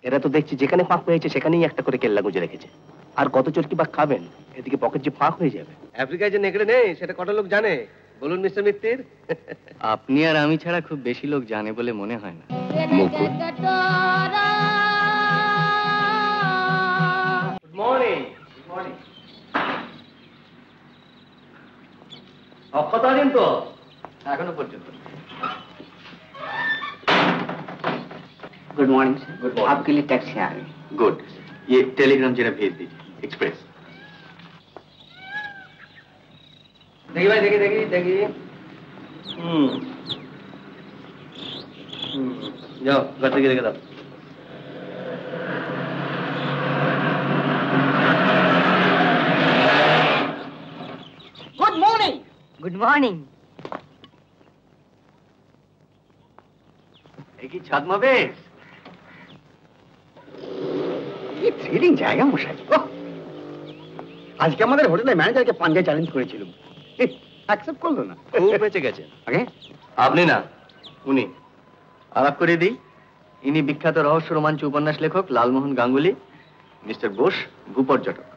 এরা তো দেখছি যেখানে ফাঁক হয়েছে সেখানেই একটা করে কেল্লা গুঁজে রেখেছে। আর কত চোরকি বা খাবেন, এদিকে পকেট যে ফাঁক হয়ে যাবে। আফ্রিকায় যে নেকড়ে নেই সেটা কটা লোক জানে বলুন মিস্টার মিত্তির? আপনি আর আমি ছাড়া খুব বেশি লোক জানে বলে মনে হয় না। মুকুল, গুড মর্নিং। Good morning. অক্ষত আছেন তো? এখনো পর্যন্ত। Good morning sir. Good morning. आपके लिए टैक्सी आ गई। गुड, ये टेलीग्राम जरा भेज दीजिए, एक्सप्रेस। দেখি ভাই, দেখি দেখি দেখি। যাও ঘর থেকে রেখে দাও। Good morning. Good morning. কি ছাদমা বেশ? কি থ্রিলিং জায়গা মশাই। আজকে আমাদের হোটেলের ম্যানেজারকে পাঞ্জায় চ্যালেঞ্জ করেছিলাম, অ্যাকসেপ্ট করলো না। খুব বেঁচে গেছেন। আগে আপনি না, উনি। আলাপ করে দিই, ইনি বিখ্যাত রহস্য রোমাঞ্চ উপন্যাস লেখক লালমোহন গাঙ্গুলি, মিস্টার বোস ভূপর্যটক।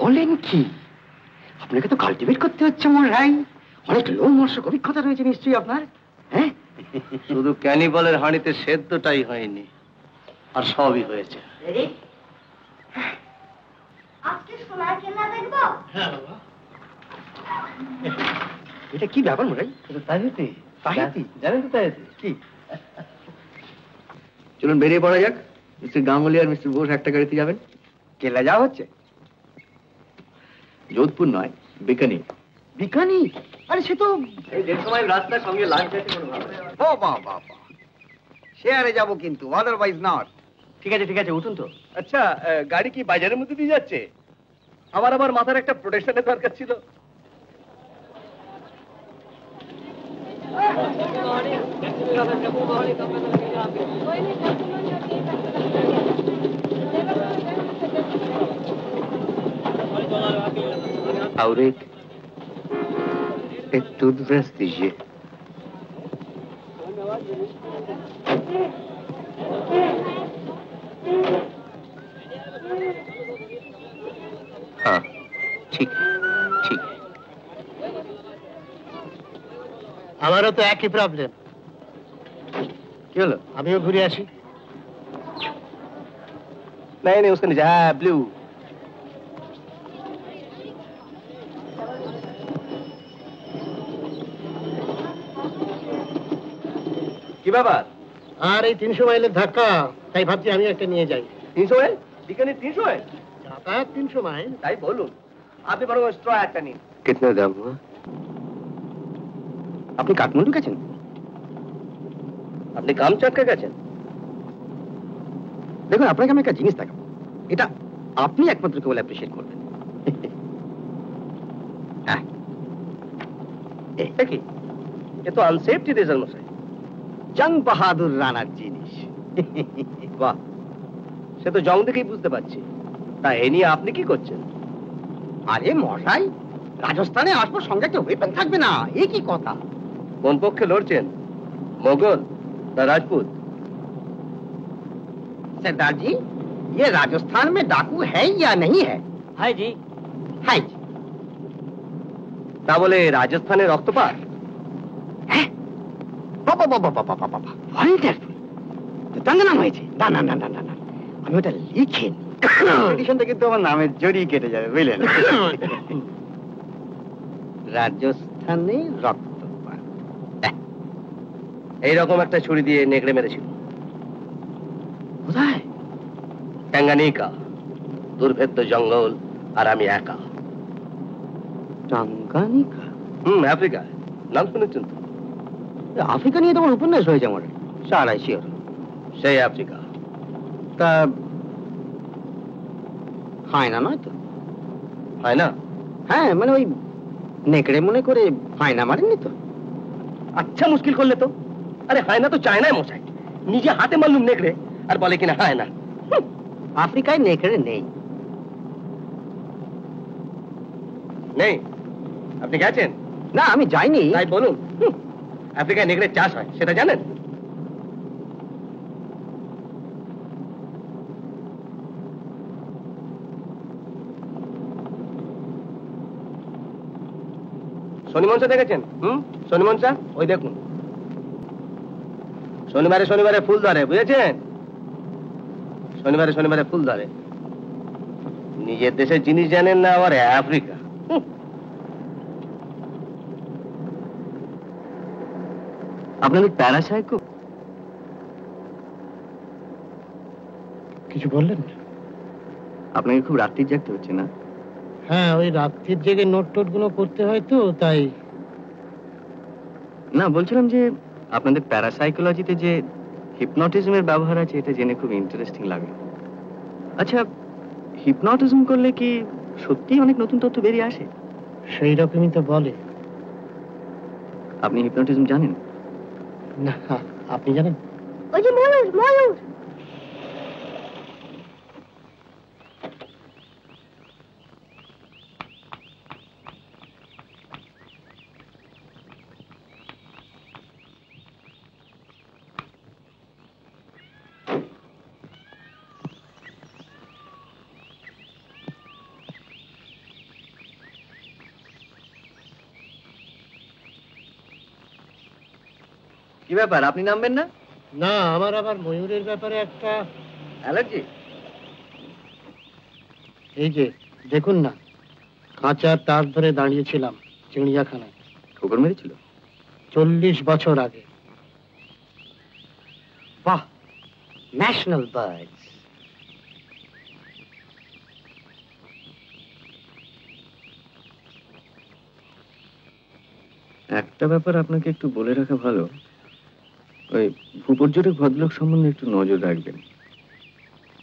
বলেন কি, আপনাকে তো কাল্টিভেট করতে হচ্ছে মশাই। অনেক লোমহর্ষক অভিজ্ঞতা রয়েছে নিশ্চয়ই আপনার। হ্যাঁ, শুধু ক্যানিবলের হাঁড়িতে সেদ্ধটাই হয়নি, আর সবই হয়েছে। আজকে সোনার কেনা দেখবো? হ্যাঁ বাবা। এটা কি ব্যাপার মশাই? Tahiti Tahiti? জানেন তো তাহিতি কি? চলুন বেরিয়ে পড়া যাক। মিস্টার গাঙ্গুলি আর মিস্টার বোস একটা গাড়িতে যাবেন। কেলা যাওয়া হচ্ছে? যোধপুর নয়, বিকানির। বিকানি? আরে সে তো এই 1.5 মাইল রাস্তার সঙ্গে লাঞ্চ আছে, কোনো ভালো হবে না। ও বাবা, শেয়ারে যাবো কিন্তু, আদারওয়াইজ নট। ঠিক আছে ঠিক আছে, উঠুন তো। আচ্ছা, গাড়ি কি বাজারের মধ্যে দিয়ে যাচ্ছে? আমার মাথার একটা প্রোটেকশনের দরকার ছিল। और एक टूथब्रश दीजिए। हाँ ठीक है, ठीक है। আমারও তো একই প্রবলেম। কি হলো? আমিও ঘুরে আসি। नहीं नहीं, उसका नीचे। हाँ, ब्लू। কি ব্যাপার? আর এই 300 মাইলের ধাক্কা, তাই ভাবছি আমি একটা নিয়ে যাই। 300 है? বিকানি 300 है? যাতায়াত 300 মাইল। তাই বলুন। আপনি বরং স্ট্র একটা নিন। कितना दाम हुआ? আপনি কাঠমান্ডু গেছেন? আপনি কামচাটকা গেছেন? দেখুন, আপনাকে আমি একটা জিনিস দেখাবো, এটা আপনি একমাত্র কেবল অ্যাপ্রিশিয়েট করবেন। হ্যাঁ, এটা কি? এ তো আনসেফটি ডিজেল মশাই। জং বাহাদুর রানার জিনিস। বাহ, সে তো জং দেখেই বুঝতে পারছি। তা এ নিয়ে আপনি কি করছেন? আরে মশাই, রাজস্থানে আসবো, সঙ্গে একটা ওয়েপন থাকবে না, এ কি কথা? কোন পক্ষে লড়ছেন, মোগল না রাজপুত? सरदार जी, ये राजस्थान में डाकू है या नहीं है? है जी। है जी। তা বলে রাজস্থানের রক্তপাত? হ্যাঁ, বাবা বাবা বাবা বাবা, ওয়ান্ডারফুল। তো তাঙ্গা নাম হয়েছে। না না না না না না, আমি ওটা লিখে এডিশনটা কিন্তু আমার নামের জড়িয়ে কেটে যাবে, বুঝলেন? রাজস্থানে রক্তপাত। এইরকম একটা ছুরি দিয়ে নেকড়ে মেরেছিল। কোথায়? ট্যাঙ্গানিকা, দুর্ভেদ্য জঙ্গল, আর আমি একা। টাঙ্গানিকা? আফ্রিকা। নাম শুনেছেন তো? আফ্রিকা নিয়ে তোমার উপন্যাস হয়েছে আমার, সারাই শিওর। সেই আফ্রিকা। তা হয় না, নয় তো? হয় না? হ্যাঁ, মানে ওই নেকড়ে মনে করে হায়না মারেননি তো? আচ্ছা, মুশকিল করলে তো। আরে হয় না তো চায়নায় মশাই, নিজে হাতে মারলুম নেকড়ে, আর বলে কিনা হয় না। আফ্রিকায় নেকড়ে নেই। নেই? আপনি গেছেন? না, আমি যাইনি। তাই বলুন। আফ্রিকায় নেকড়ের চাষ হয়, সেটা জানেন? শনি মনসা দেখেছেন? শনি মনসা ওই দেখুন, শনিবারে শনিবারে ফুল ধরে, বুঝেছেন? শনিবারে শনিবারে ফুল ধরে। নিজের দেশের জিনিস জানেন না, আবার আফ্রিকা। আপনাদের প্যারাসাইকো কিছু বললেন? আপনাকে খুব রাত্রি জাগতে হচ্ছে না? হ্যাঁ, ওই রাত্রির জেগে নোট টোট গুলো করতে হয় তো, তাই। না, বলছিলাম যে আপনাদের প্যারাসাইকোলজিতে যে হিপনোটিজমের ব্যবহার আছে, এটা জেনে খুব ইন্টারেস্টিং লাগলো। আচ্ছা, হিপনোটিজম করলে কি সত্যি অনেক নতুন তথ্য বেরিয়ে আসে? সেই রকমই তো বলে। আপনি হিপনোটিজম জানেন? না, আপনি জানেন? ওই যে ময়ূর, ময়ূর। কি ব্যাপার, আপনি নামবেন না? না, আমার আবার ময়ূরের ব্যাপারে একটা অ্যালার্জি? এই যে দেখুন না, কাঁচা তার ধরে দাঁড়িয়েছিলাম চিড়িয়াখানায়। ঠোকর মেরেছিল? 40 বছর আগে। বাহ, ন্যাশনাল বার্ডস। একটা ব্যাপার আপনাকে একটু বলে রাখা ভালো, ওই ভূপর্যটক ভদ্রলোক সম্বন্ধে একটু নজর রাখবেন,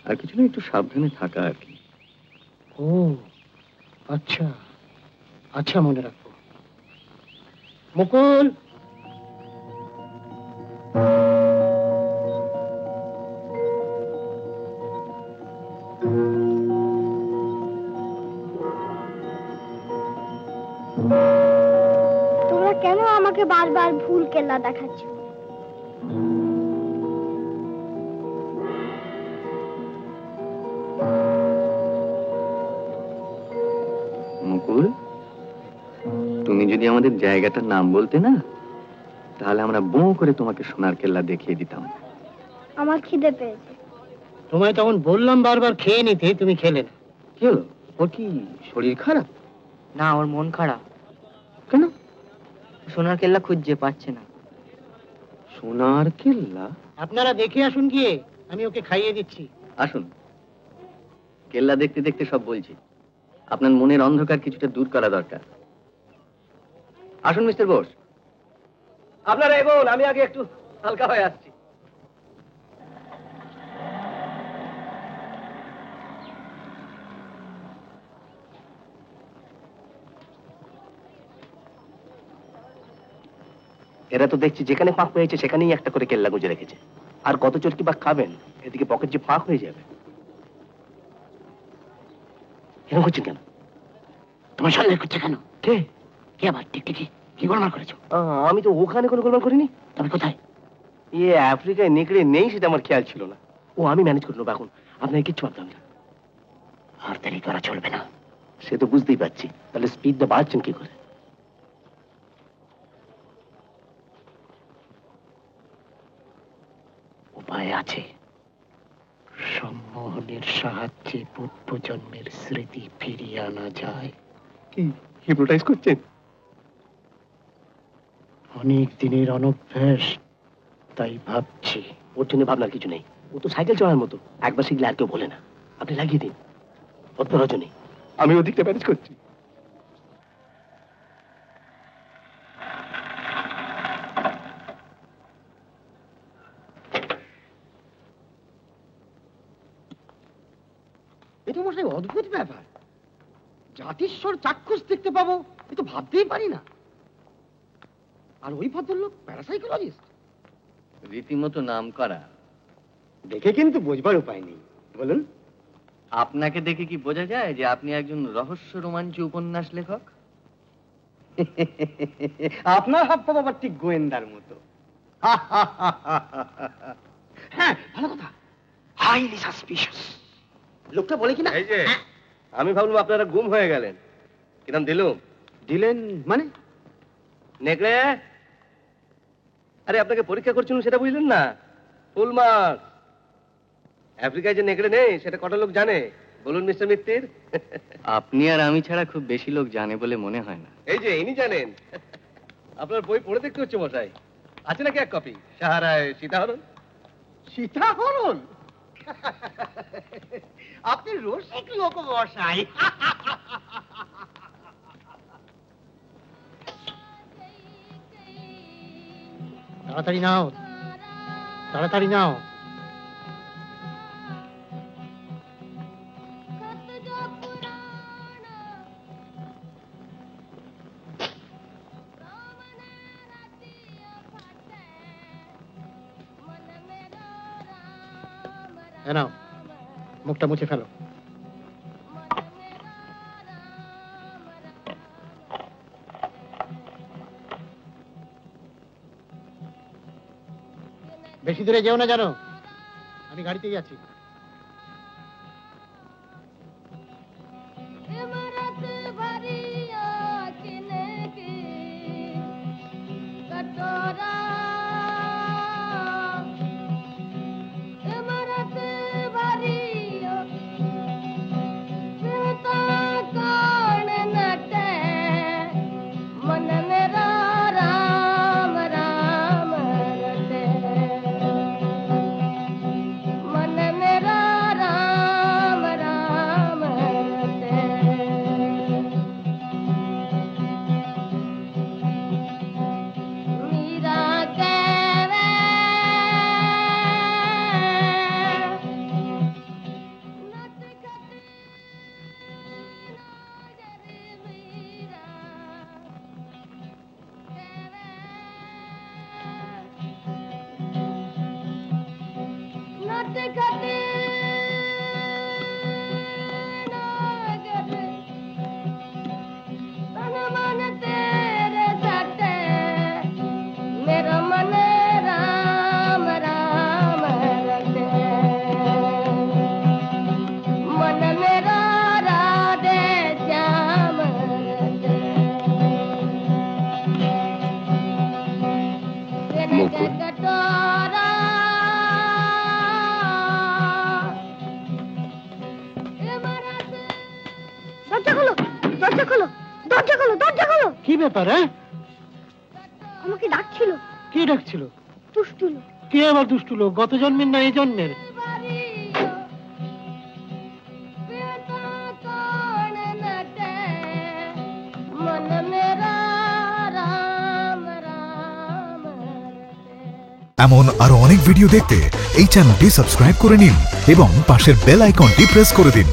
আর কিছু না, একটু সাবধানে থাকা আর কি। ও আচ্ছা, আচ্ছা, মনে রাখবো। মুকুল, তোমরা কেন আমাকে বারবার ভুল কেল্লা দেখাচ্ছ? মুকুল, তুমি যদি আমাদের জায়গাটার নাম বলতে না, তাহলে আমরা বোঁ করে তোমাকে সোনার কেল্লা দেখিয়ে দিতাম। আমার খিদে পেয়েছে। তোমায় তখন বললাম বারবার খেয়ে নিতে, তুমি খেলে না। কি হলো, ওর কি শরীর খারাপ? না, ওর মন খারাপ। কেন? সোনার কেল্লা খুঁজছে, পাচ্ছে না। সোনার কেল্লা? আপনারা দেখে আসুন গিয়ে, আমি ওকে খাইয়ে দিচ্ছি। আসুন, কেল্লা দেখতে দেখতে সব বলছি। আপনার মনের অন্ধকার কিছুটা দূর করা দরকার। আসুন মিস্টার বোস। আপনারা এগোন, আমি আগে একটু হালকা হয়ে আসছি। এরা তো দেখছি যেখানে ফাঁক হয়েছে সেখানেই একটা করে কেল্লা গুঁজে রেখেছে। আর কত চোরকি বা খাবেন? এদিকে পকেট যে ফাঁক হয়ে যাবে। এরকম করছেন কেন? তোমার সন্দেহ করছে কেন? কে? কে আবার? টিকটিকি কি গোলমাল করেছো? আমি তো ওখানে কোনো গোলমাল করিনি। তবে কোথায়? আফ্রিকায় নেকড়ে নেই, সেটা আমার খেয়াল ছিল না। ও আমি ম্যানেজ করে নেবো এখন, আপনাকে কিচ্ছু ভাবলাম না। আর দেরি করা চলবে না। সে তো বুঝতেই পারছি, তাহলে স্পিডটা বাড়াচ্ছেন কি করে? উপায় আছে। সম্মোহনের সাহায্যে পূর্ব জন্মের স্মৃতি ফিরিয়ে আনা যায়। কি হিপনোটাইজ করছেন? অনেক দিনের অনভ্যাস, তাই ভাবছি। ওর জন্য ভাবনার কিছু নেই, ও তো সাইকেল চড়ার মতো, একবার শিখলে আর কেউ বলে না। আপনি লাগিয়ে দিন, অত রজনী, আমি ওদিকটা ম্যানেজ করছি। এটা মশাই অদ্ভুত ব্যাপার। জাতিস্বর চাক্ষুষ দেখতে পাবো, এ তো ভাবতেই পারি না। আর ওই ভদ্রলোক প্যারাসাইকোলজিস্ট। রীতিমতো নাম করা। দেখে কিন্তু বোঝবার উপায় নেই, বলুন। আপনাকে দেখে কি বোঝা যায় যে আপনি একজন রহস্য রোমাঞ্চ উপন্যাস লেখক? আপনার হাব ভাব আবার ঠিক গোয়েন্দার মতো। হ্যাঁ, ভালো কথা, হাইলি সাসপিশিয়াস। লোকটা বলে কিনা, এই যে আমি ভাবলাম আপনারা গুম হয়ে গেলেন, কিরম দিলুম দিলেন মানে? নেকড়ে, আরে আপনাকে পরীক্ষা করছিলাম সেটা বুঝলেন না? Full marks. আফ্রিকায় যে নেকড়ে নেই সেটা কটা লোক জানে বলুন মিস্টার মিত্তির? আপনি আর আমি ছাড়া খুব বেশি লোক জানে বলে মনে হয় না। এই যে ইনি জানেন। আপনার বই পড়ে দেখতে হচ্ছে মশাই। আছে নাকি এক কপি? সাহারায় সীতাহরণ। সীতাহরণ? আপনি রসিক লোক মশাই। তাড়াতাড়ি নাও, তাড়াতাড়ি নাও। এ নাও, মুখটা মুছে ফেলো। বেশি দূরে যেও না জানো, আমি গাড়িতেই আছি। কি ব্যাপার? আমাকে ডাকছিল। কি ডাকছিল? দুষ্টু লোক। কে আবার দুষ্টু লোক? গত জন্মের না এই জন্মের? এমন আরো অনেক ভিডিও দেখতে এই চ্যানেলটি সাবস্ক্রাইব করে নিন এবং পাশের বেল আইকনটি প্রেস করে দিন।